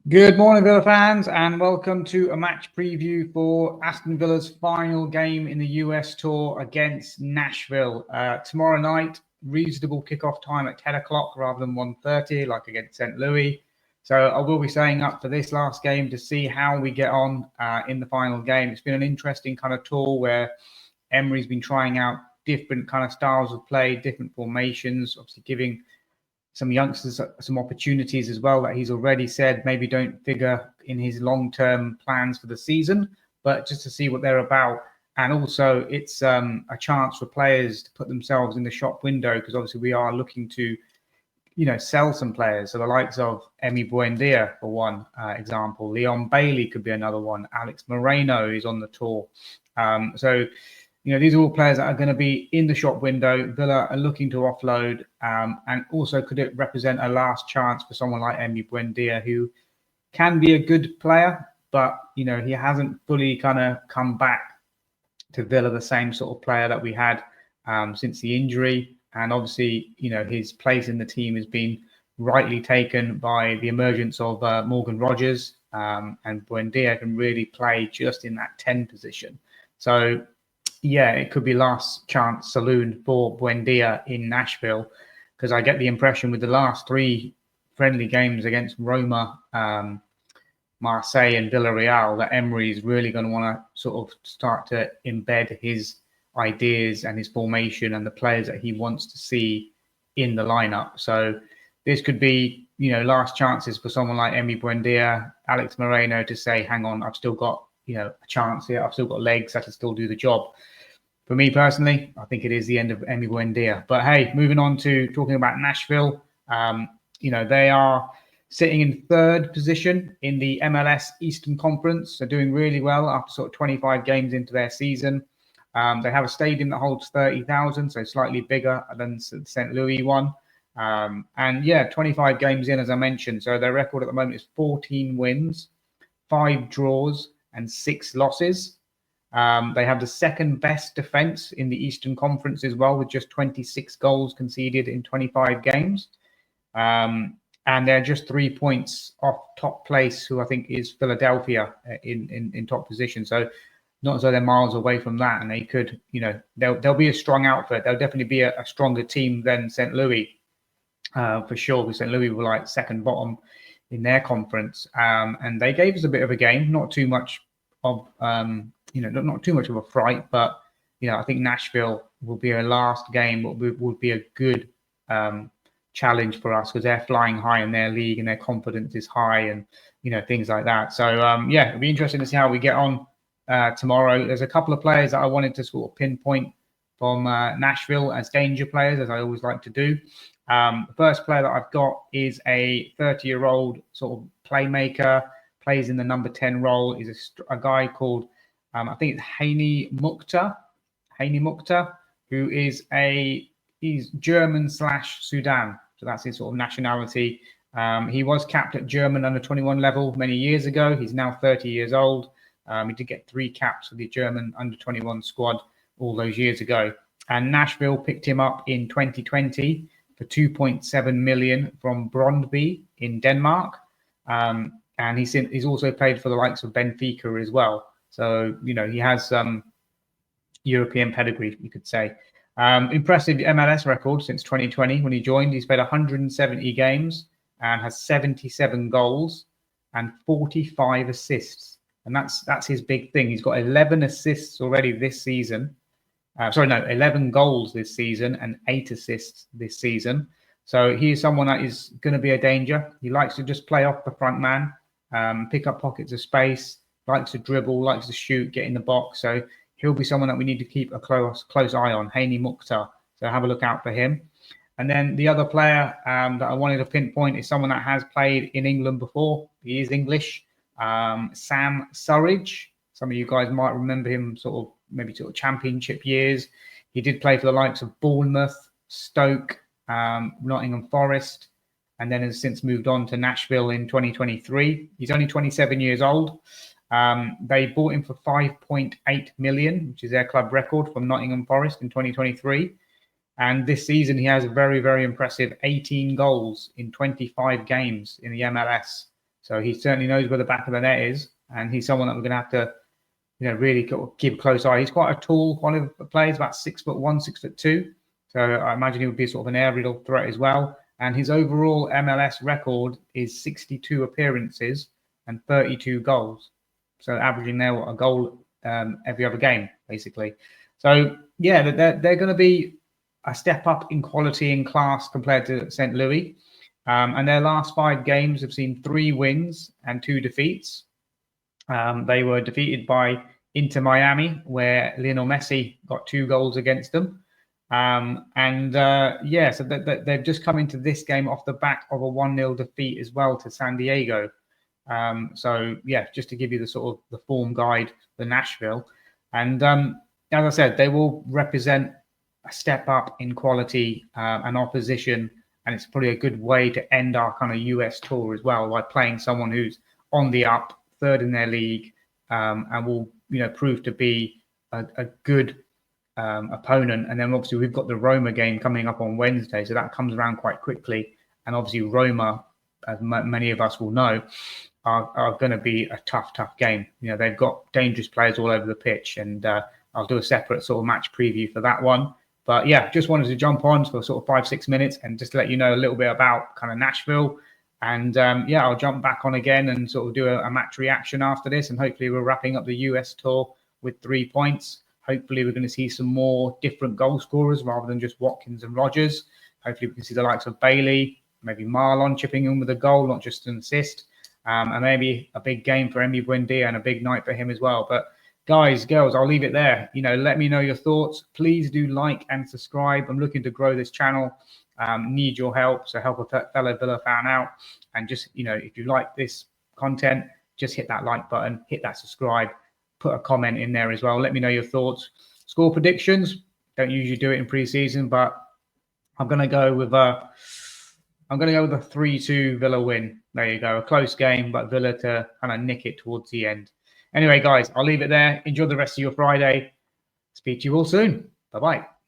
Good morning, Villa fans, and welcome to a match preview for Aston Villa's final game in the US Tour against Nashville. Tomorrow night, reasonable kickoff time at 10 o'clock rather than 1:30 like against St. Louis. So I will be staying up for this last game to see how we get on in the final game. It's been an interesting kind of tour where Emery's been trying out different kind of styles of play, different formations, obviously giving some youngsters some opportunities as well that he's already said maybe don't figure in his long-term plans for the season, but just to see what they're about. And also it's a chance for players to put themselves in the shop window, because obviously we are looking to, sell some players. So the likes of Buendia, for one example. Leon Bailey could be another one. Alex Moreno is on the tour. These are all players that are going to be in the shop window. Villa are looking to offload. And also, could it represent a last chance for someone like Buendia, who can be a good player, but, he hasn't fully kind of come back to Villa the same sort of player that we had since the injury. And obviously, his place in the team has been rightly taken by the emergence of Morgan Rogers. And Buendia can really play just in that 10 position. So, yeah, it could be last chance saloon for Buendia in Nashville, because I get the impression with the last three friendly games against Roma, Marseille and Villarreal that Emery is really going to want to sort of start to embed his ideas and his formation and the players that he wants to see in the lineup. So this could be, last chances for someone like Buendia, Alex Moreno to say, hang on, I've still got a chance here. I've still got legs. I can still do the job. For me personally, I think it is the end of Buendia. But hey, moving on to talking about Nashville, they are sitting in third position in the MLS Eastern Conference. They're doing really well after sort of 25 games into their season. They have a stadium that holds 30,000, so slightly bigger than the St. Louis one. 25 games in, as I mentioned. So their record at the moment is 14 wins, 5 draws, and 6 losses. They have the second best defense in the Eastern Conference as well, with just 26 goals conceded in 25 games. And they're just 3 points off top place, who I think is Philadelphia in top position. So not as though they're miles away from that. And they could, they'll be a strong outfit. They'll definitely be a stronger team than St. Louis, for sure, because St. Louis were like second bottom in their conference. And they gave us a bit of a game, not too much of, not too much of a fright, but, I think Nashville will be a last game, would be a good challenge for us, because they're flying high in their league and their confidence is high and, things like that. So, it'll be interesting to see how we get on tomorrow. There's a couple of players that I wanted to sort of pinpoint from Nashville as danger players, as I always like to do. The first player that I've got is a 30-year-old sort of playmaker, plays in the number 10 role, is a guy called, I think it's Hani Mukhtar, who is he's German/Sudan. So that's his sort of nationality. He was capped at German under-21 level many years ago. He's now 30 years old. He did get 3 caps for the German under-21 squad all those years ago. And Nashville picked him up in 2020 for 2.7 million from Brøndby in Denmark. And he's also played for the likes of Benfica as well. So, he has some European pedigree, you could say. Impressive MLS record since 2020 when he joined. He's played 170 games and has 77 goals and 45 assists. And that's his big thing. He's got 11 assists already this season. 11 goals this season and 8 assists this season. So he's someone that is going to be a danger. He likes to just play off the front man, pick up pockets of space, likes to dribble, likes to shoot, get in the box. So he'll be someone that we need to keep a close eye on, Hani Mukhtar. So have a look out for him. And then the other player that I wanted to pinpoint is someone that has played in England before. He is English. Sam Surridge. Some of you guys might remember him sort of championship years. He did play for the likes of Bournemouth, Stoke, Nottingham Forest, and then has since moved on to Nashville in 2023. He's only 27 years old. They bought him for 5.8 million, which is their club record, from Nottingham Forest in 2023. And this season, he has a very, very impressive 18 goals in 25 games in the MLS. So he certainly knows where the back of the net is, and he's someone that we're going to have to, really keep a close eye. He's quite a tall one of player. He's about 6'1", 6'2". So I imagine he would be sort of an aerial threat as well. And his overall MLS record is 62 appearances and 32 goals. So averaging there a goal every other game, basically. So yeah, they're going to be a step up in quality and class compared to St. Louis. And their last 5 games have seen 3 wins and 2 defeats. They were defeated by Inter Miami, where Lionel Messi got 2 goals against them. So they've just come into this game off the back of a 1-0 defeat as well to San Diego. Just to give you the sort of the form guide, the Nashville. And as I said, they will represent a step up in quality and opposition. And it's probably a good way to end our kind of US tour as well, by playing someone who's on the up, 3rd in their league, and will, prove to be a good opponent. And then obviously we've got the Roma game coming up on Wednesday. So that comes around quite quickly. And obviously Roma, as many of us will know, are going to be a tough game. They've got dangerous players all over the pitch, and I'll do a separate sort of match preview for that one. But yeah, just wanted to jump on for sort of 5-6 minutes and just to let you know a little bit about kind of Nashville. And I'll jump back on again and sort of do a match reaction after this. And hopefully we're wrapping up the US tour with 3 points. Hopefully we're going to see some more different goal scorers rather than just Watkins and Rogers. Hopefully we can see the likes of Bailey, maybe Marlon chipping in with a goal, not just an assist. And maybe a big game for Emi Buendia and a big night for him as well. But guys, girls, I'll leave it there. Let me know your thoughts. Please do like and subscribe. I'm looking to grow this channel. Need your help. So help a fellow Villa fan out. And just, if you like this content, just hit that like button, hit that subscribe, put a comment in there as well. Let me know your thoughts. Score predictions. Don't usually do it in pre-season, but I'm going to go with a 3-2 Villa win. There you go. A close game, but Villa to kind of nick it towards the end. Anyway, guys, I'll leave it there. Enjoy the rest of your Friday. Speak to you all soon. Bye-bye.